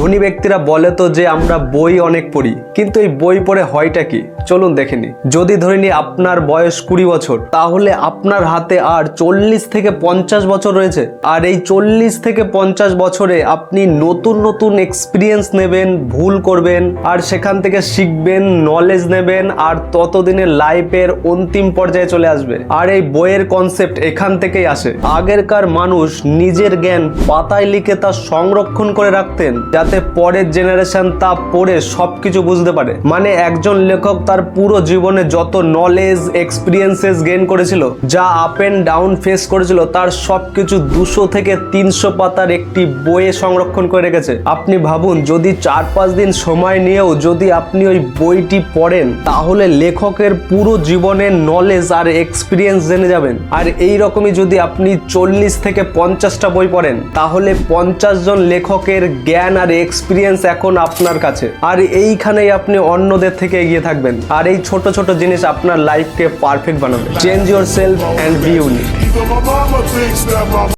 ধনী ব্যক্তিরা বলে তো যে আমরা বই অনেক পড়ি, কিন্তু এই বই পড়ে হয়টা কি চলুন দেখে নি। যদি ধরে নি আপনার বয়স 20 বছর, তাহলে আপনার হাতে আর 40 থেকে 50 বছর রয়েছে। আর এই 40 থেকে 50 বছরে আপনি নতুন নতুন এক্সপিরিয়েন্স নেবেন, ভুল করবেন, আর সেখান থেকে শিখবেন, নলেজ নেবেন, আর ততদিনে লাইফের অন্তিম পর্যায়ে চলে আসবে। আর এই বইয়ের কনসেপ্ট এখান থেকেই আসে। আগেরকার মানুষ নিজের জ্ঞান পাতায় লিখে তা সংরক্ষণ করে রাখতেন, যাতে পরের জেনারেশন তা পড়ে সবকিছু বুঝতে পারে। মানে একজন লেখক তার পুরো জীবনে যত নলেজ এক্সপিরিয়েন্সেস গেইন করেছিল, যা আপ এন্ড ডাউন ফেস করেছিল, তার সবকিছু 200 থেকে 300 পাতার একটি বইয়ে সংরক্ষণ করে রেখেছে। আপনি ভাবুন, যদি 4-5 দিন সময় নিয়েও যদি আপনি ওই বইটি পড়েন, তাহলে লেখকের পুরো জীবনের নলেজ আর এক্সপিরিয়েন্স জেনে যাবেন। আর এই রকমই যদি আপনি 40 থেকে 50টা বই পড়েন, তাহলে 50 জন লেখকের জ্ঞান আর এক্সপিরিয়েন্স এখন আপনার কাছে। আর এইখানেই আপনি অন্যদের থেকে এগিয়ে থাকবেন। আর এই ছোট ছোট জিনিস আপনার লাইফকে পারফেক্ট বানাবে। Change yourself and be unique.